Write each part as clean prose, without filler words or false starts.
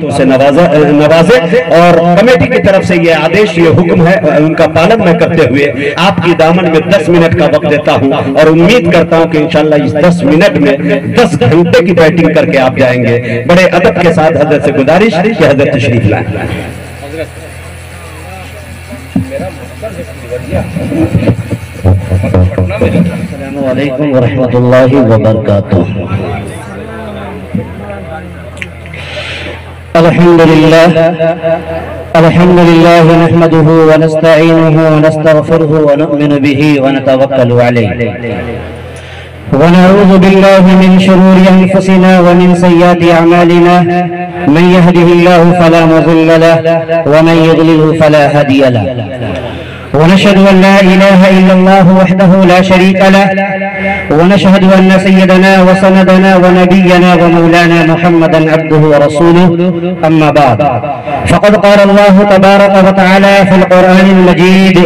سے نوازے اور کمیٹی کی طرف سے یہ آدیش یہ حکم ہے ان کا پالن میں کرتے ہوئے آپ کی دامن میں 10 منٹ کا وقت دیتا ہوں اور امید کرتا ہوں کہ انشاءاللہ اس 10 منٹ میں 10 گھنٹے کی بیٹنگ کر کے آپ جائیں گے۔ بڑے ادب کے ساتھ حضرت سے گزارش کہ حضرت تشریف لائیں۔ السلام علیکم ورحمۃ اللہ وبرکاتہ۔ الحمد لله نحمده ونستعينه ونستغفره ونؤمن به ونتوكل عليه ونعوذ بالله من شرور أنفسنا ومن سيئات أعمالنا من يهده الله فلا مضل له ومن يضلله فلا هادي له ونشهد أن لا إله إلا الله وحده لا شريك له ونشهد أن سيدنا وسندنا ونبينا ومولانا محمدا عبده ورسوله أما بعد فقد قال الله تبارك وتعالى في القرآن المجيد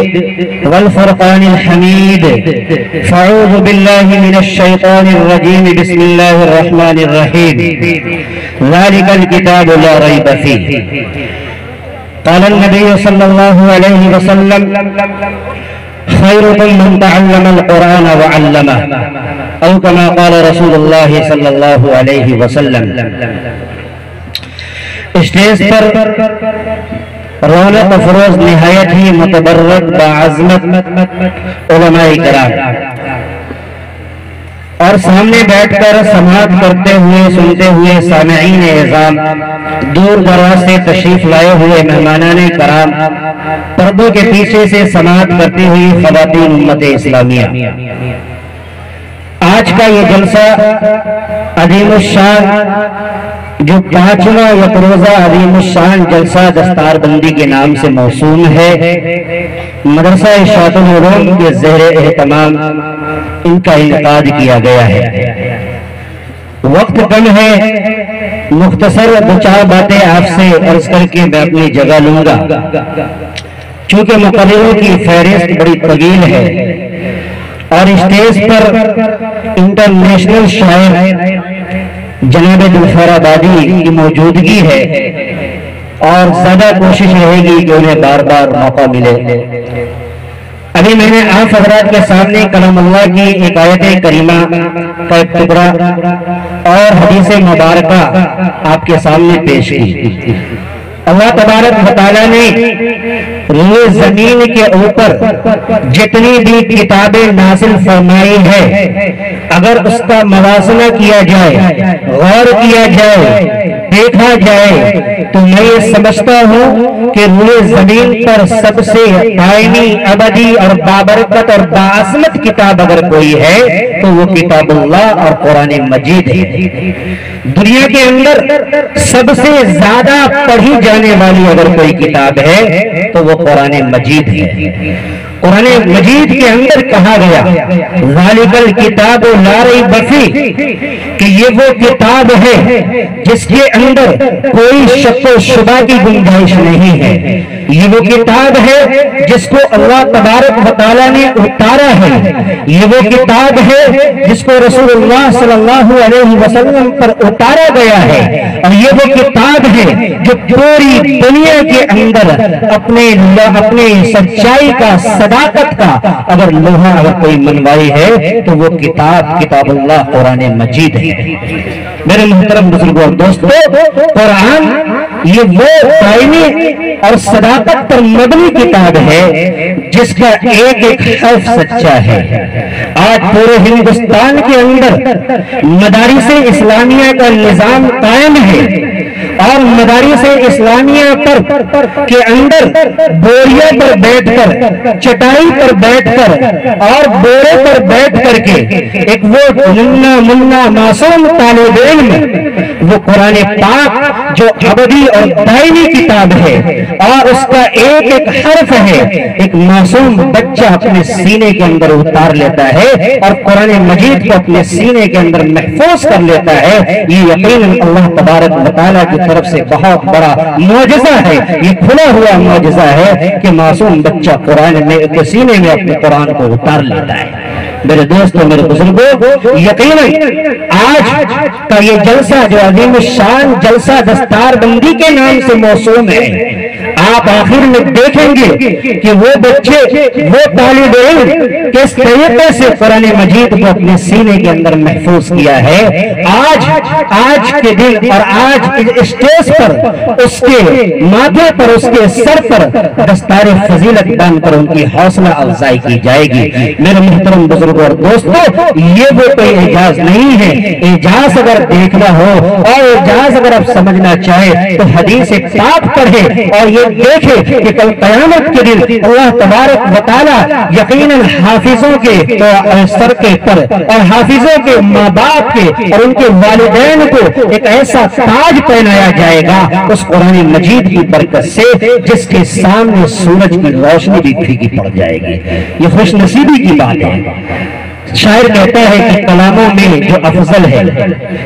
والفرقان الحميد فأعوذ بالله من الشيطان الرجيم بسم الله الرحمن الرحيم ذلك الكتاب لا ريب فيه قال النبي صلى الله عليه وسلم خيركم من تعلم القرآن وعلمه أو كما قال رسول الله صلى الله عليه وسلم۔ اسٹیج پر رونق افروز نہایت ہی متبرک باعظمت علماء کرام اور سامنے بیٹھ کر سماعت کرتے ہوئے سنتے ہوئے سامعین اعظام، دور دراز سے تشریف لائے ہوئے مہمانان کرام، پردوں کے پیچھے سے سماعت کرتی ہوئی خواتین امت اسلامیہ، آج کا یہ جلسہ عظیم الشان جو 5واں یک روزہ عظیم الشان جلسہ دستار بندی کے نام سے موسوم ہے، مدرسہ اشاعت العلوم کے زیر اہتمام ان کا انعقاد کیا گیا ہے۔ وقت کم ہے، مختصر دو چار باتیں آپ سے عرض کر کے میں اپنی جگہ لوں گا، چونکہ مقرروں کی فہرست بڑی طویل ہے اور اسٹیج پر انٹرنیشنل شاعر جناب دلخیر آبادی کی موجودگی ہے اور زیادہ کوشش رہے گی کہ انہیں بار بار موقع ملے۔ ابھی میں نے آپ حضرات کے سامنے کلام اللہ کی ایک آیت کریمہ کا ایک ٹکڑا اور حدیث مبارکہ آپ کے سامنے پیش کی۔ اللہ تبارک و تعالیٰ نے روئے زمین کے اوپر جتنی بھی کتابیں نازل فرمائی ہے، اگر اس کا موازنہ کیا جائے، غور کیا جائے، دیکھا جائے تو میں یہ سمجھتا ہوں کہ روئے زمین پر سب سے دائمی، ابدی اور بابرکت اور باعظمت کتاب اگر کوئی ہے تو وہ کتاب اللہ اور قرآن مجید ہے۔ دنیا کے اندر سب سے زیادہ پڑھی جانے والی اگر کوئی کتاب ہے تو وہ قرآن مجید ہے۔ قرآن مجید کے اندر کہا گیا ذالک الکتاب لا ریب فیہ کہ یہ وہ کتاب ہے جس کے اندر کوئی شک و شبہ کی گنجائش نہیں ہے، یہ وہ کتاب ہے جس کو اللہ تبارک و تعالیٰ نے اتارا ہے، یہ وہ کتاب ہے جس کو رسول اللہ صلی اللہ علیہ وسلم پر اتارا گیا ہے، اور یہ وہ کتاب ہے جو پوری دنیا کے اندر اپنے سچائی کا، صداقت کا اگر لوہا اگر کوئی منوائی ہے تو وہ کتاب اللہ قرآن مجید ہے۔ میرے محترم بزرگوں اور دوستو، قرآن یہ وہ دائمی اور صداقت پر مبنی کتاب ہے جس کا ایک ایک حرف سچا ہے۔ آج پورے ہندوستان کے اندر مدارس اسلامیہ کا نظام قائم ہے اور مدارس اسلامیہ کے اندر بوریوں پر بیٹھ کر، چٹائی پر بیٹھ کر اور بورے پر بیٹھ کر کے ایک وہ منا معصوم طالب علم وہ قرآن پاک جو ابدی اور دائمی کتاب ہے اور اس کا ایک ایک حرف ہے، ایک معصوم بچہ اپنے سینے کے اندر اتار لیتا ہے اور قرآن مجید کو اپنے سینے کے اندر محفوظ کر لیتا ہے، یہ یقیناً اللہ تبارک و تعالیٰ کی طرف سے بہت بڑا معجزہ ہے، یہ کھلا ہوا معجزہ ہے کہ معصوم بچہ قرآن میں سینے میں اپنے قرآن کو اتار لیتا ہے۔ میرے دوستوں میرے بزرگوں، یقیناً آج کا یہ جلسہ جو عظیم الشان جلسہ دستار بندی کے نام سے موسوم ہے، آپ آخر میں دیکھیں گے کہ وہ بچے، وہ طالب علم کس طریقے سے قرآن مجید کو اپنے سینے کے اندر محفوظ کیا ہے۔ آج کے دن اور آج اسٹیج پر اس کے ماتھے پر، اس کے سر پر دستار فضیلت باندھ کر ان کی حوصلہ افزائی کی جائے گی۔ میرے محترم بزرگوں اور دوستوں، یہ وہ کوئی اعجاز نہیں ہے۔ اعجاز اگر دیکھنا ہو اور اعجاز اگر آپ سمجھنا چاہے تو حدیث پاک پڑھے اور یہ دیکھے کہ کل قیامت کے دن اللہ تبارک و تعالی یقیناً حافظوں کے سر کے پر اور حافظوں کے ماں باپ کے اور ان کے والدین کو ایک ایسا تاج پہنایا جائے گا اس قرآن مجید کی برکت سے جس کے سامنے سورج کی روشنی بھی پھیکی پڑ جائے گی۔ یہ خوش نصیبی کی بات ہے۔ شاعر کہتا ہے کہ کلاموں میں جو افضل ہے،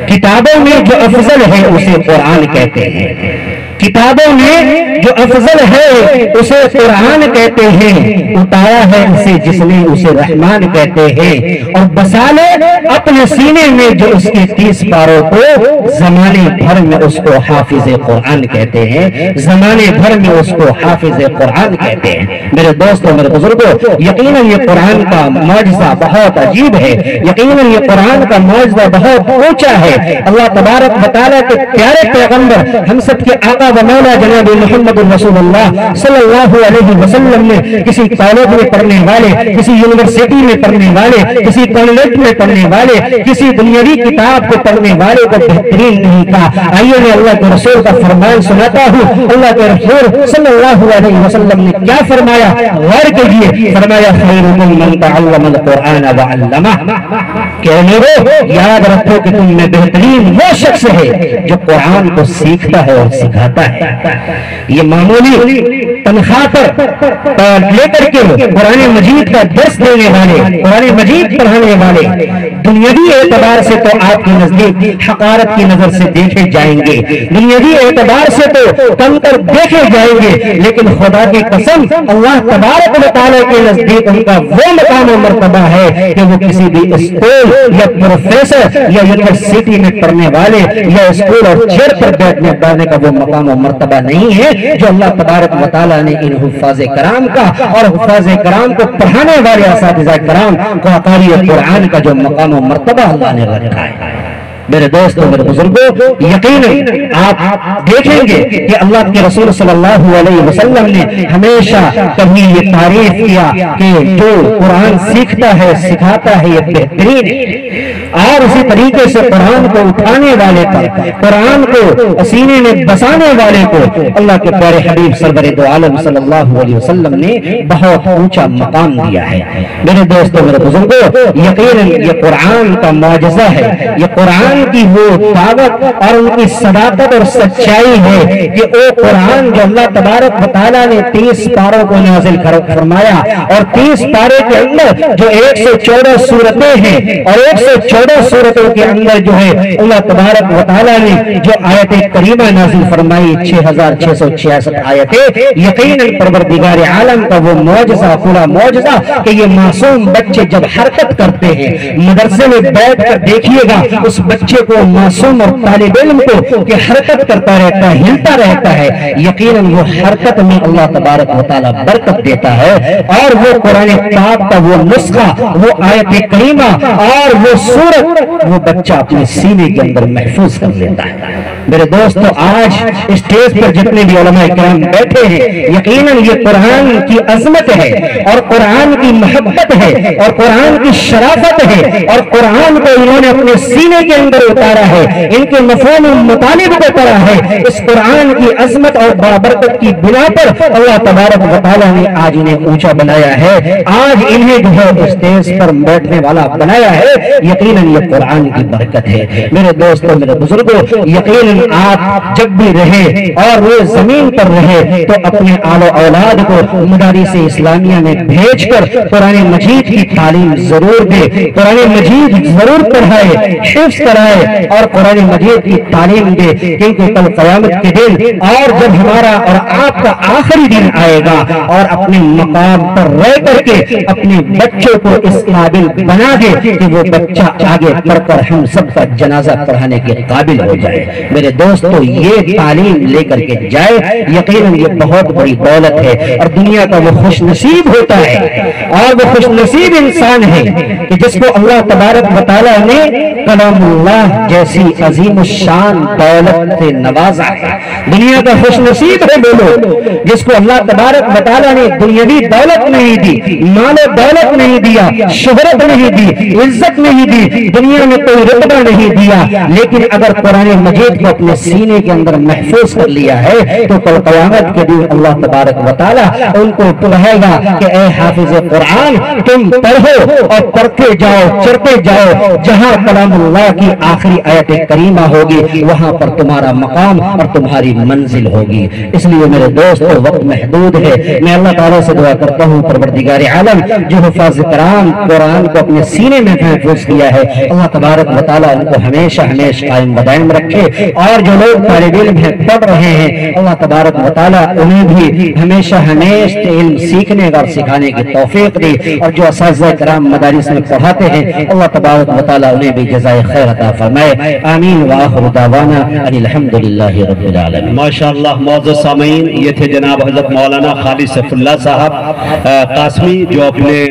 کتابوں میں جو افضل ہے اسے قرآن کہتے ہیں۔ کتابوں میں جو افضل ہے اسے قرآن کہتے ہیں، اتارا ہے اسے جس نے اسے رحمان کہتے ہیں، اور بسا لے اپنے سینے میں جو اس کے 30 پاروں کو، زمانے بھر میں اس کو حافظ قرآن کہتے ہیں، زمانے بھر میں اس کو حافظ قرآن کہتے ہیں۔ میرے دوستوں میرے بزرگوں، یقیناً یہ قرآن کا معجزہ بہت عجیب ہے، یقیناً یہ قرآن کا معجزہ بہت اونچا ہے۔ اللہ تبارک و تعالیٰ کے پیارے پیغمبر ہم سب کے آقا و مولا جناب محمد رسول اللہ صلی اللہ علیہ وسلم نے کسی کالج میں پڑھنے والے، کسی یونیورسٹی میں پڑھنے والے، کسی کالج میں پڑھنے والے، کسی دنیاوی کتاب کو پڑھنے والے کو بہترین نہیں کہا۔ آئیے میں اللہ کے رسول کا فرمان سناتا ہوں۔ اللہ کے رسول صلی اللہ علیہ وسلم نے کیا فرمایا؟ غور کیجیے، فرمایا خیرکم من تعلم القرآن وعلمہ، کہ لوگوں یاد رکھو کہ تم میں بہترین وہ شخص ہے جو قرآن کو سیکھتا ہے اور سکھاتا ہے۔ یہ معمولی تنخواہ پر لے کر کے قرآن مجید کا درس دینے والے، قرآن مجید پڑھانے والے دنیاوی اعتبار سے تو آپ کے نزدیک حقارت کی نظر سے دیکھے جائیں گے، دنیاوی اعتبار سے تو کم کر دیکھے جائیں گے، لیکن خدا کی قسم اللہ تبارک و تعالیٰ کے نزدیک ان کا وہ مقام و مرتبہ ہے کہ وہ کسی بھی اسکول یا پروفیسر یا یونیورسٹی میں پڑھنے والے یا اسکول اور چیئر پر بیٹھنے کا وہ مقام و مرتبہ نہیں ہے جو اللہ تبارک و تعالیٰ نے ان حفاظ کرام کا اور حفاظ کرام کو پڑھانے والے اساتذہ کرام کو قاری قرآن کا جو مقام و مرتبہ اللہ نے رکھا ہے۔ میرے دوستوں میرے بزرگوں، یقیناً آپ دیکھیں گے کہ اللہ کے رسول صلی اللہ علیہ وسلم نے ہمیشہ کبھی یہ تعریف کیا کہ جو قرآن سیکھتا ہے سکھاتا ہے یہ بہترین ہے، اور اسی طریقے سے قرآن کو اٹھانے والے پر، قرآن کو سینے میں بسانے والے کو اللہ کے پیارے حبیب سرور دو عالم صلی اللہ علیہ وسلم نے بہت اونچا مقام دیا ہے۔ میرے دوستوں میرے بزرگوں، یقیناً یہ قرآن کا معجزہ ہے، یہ قرآن کی وہ طاقت اور ان کی صداقت اور سچائی ہے کہ وہ قرآن جو اللہ تبارک و تعالیٰ نے 30 پاروں کو نازل فرمایا، اور 30 پارے کے اندر جو 114 سورتیں ہیں اور 114 سورتوں کے اندر جو ہے اللہ تبارک و تعالیٰ نے جو آیت کریمہ نازل فرمائی 6666 آیتیں، یقیناً پروردگار عالم کا وہ معجزہ، پورا معجزہ کہ یہ معصوم بچے جب حرکت کرتے ہیں مدرسے میں بیٹھ کر دیکھیے گا اس بچے کو، معصوم اور طالب علم کو کہ حرکت کرتا رہتا ہے، ہلتا رہتا ہے، یقیناً وہ حرکت میں اللہ تبارک و تعالیٰ برکت دیتا ہے، اور وہ قرآن پاک کا وہ نسخہ، وہ آیت کریمہ اور وہ سورت وہ بچہ اپنے سینے کے اندر محفوظ کر لیتا ہے۔ میرے دوستو، آج اسٹیج پر جتنے بھی علماء کرام بیٹھے ہیں، یقیناً یہ قرآن کی عظمت ہے اور قرآن کی محبت ہے اور قرآن کی شرافت ہے، اور قرآن کو انہوں نے اپنے سینے کے اندر اتارا ہے، ان کے مفہوم مطالب کو پڑھا ہے۔ اس قرآن کی عظمت اور بابرکت کی بنا پر اللہ تبارک و تعالیٰ نے آج انہیں اونچا بنایا ہے، آج انہیں جو ہے اسٹیج پر بیٹھنے والا بنایا ہے۔ یقیناً یہ قرآن کی برکت ہے۔ میرے دوستوں میرے بزرگوں، یقیناً لیکن آپ جب بھی رہے اور وہ زمین پر رہے تو اپنے آل و اولاد کو مدارس اسلامیہ میں بھیج کر قرآن مجید کی تعلیم ضرور دے، قرآن مجید ضرور پڑھائے، حفظ کرائے اور قرآن مجید کی تعلیم دے، کیونکہ کل قیامت کے دن اور جب ہمارا اور آپ کا آخری دن آئے گا اور اپنے مقام پر رہ کر کے اپنے بچوں کو اس قابل بنا دے کہ وہ بچہ آگے پڑھ کر ہم سب کا جنازہ پڑھانے کے قابل ہو جائے۔ میرے دوستو یہ تعلیم لے کر کے جائے، یقیناً یہ بہت بڑی دولت ہے اور دنیا کا وہ خوش نصیب ہوتا ہے اور وہ خوش نصیب انسان ہے کہ جس کو اللہ تبارک و تعالیٰ نے کلام اللہ جیسی عظیم الشان دولت سے نوازا ہے۔ دنیا کا خوش نصیب ہے وہ لوگ جس کو اللہ تبارک و تعالیٰ نے دنیاوی دولت نہیں دی، مال و دولت نہیں دیا، شہرت نہیں دی، عزت نہیں دی، دنیا میں کوئی رتبہ نہیں دیا، لیکن اگر قرآن مجید کو اپنے سینے کے اندر محفوظ کر لیا ہے تو کل قیامت کے دن اللہ تبارک و تعالیٰ ان کو کہے گا کہ اے حافظ قرآن تم پڑھو اور پڑھتے جاؤ، چڑھتے جاؤ، جہاں کلام اللہ کی آخری آیت کریمہ ہوگی وہاں پر تمہارا مقام اور تمہاری منزل ہوگی۔ اس لیے میرے دوستو وقت محدود ہے، میں اللہ تعالیٰ سے دعا کرتا ہوں پروردگار عالم جو حفاظ کرام قرآن کو اپنے سینے میں محفوظ کیا ہے، اللہ تبارک و تعالیٰ ان کو ہمیشہ قائم و دائم رکھے، اور جو لوگ طالب علم ہیں پڑھ رہے ہیں اللہ تبارک و تعالیٰ انہیں بھی ہمیشہ علم سیکھنے اور سکھانے کی توفیق دے، اور جو اساتذہ کرام مدارس میں پڑھاتے ہیں اللہ تبارک و تعالیٰ انہیں بھی جزائے خیر عطا فرمائے۔ آمین وآخر دعوانا ان الحمدللہ رب العالمین۔ ماشاءاللہ معزز سامعین، یہ تھے جناب حضرت مولانا خالد سیف اللہ صاحب قاسمی جو اپنے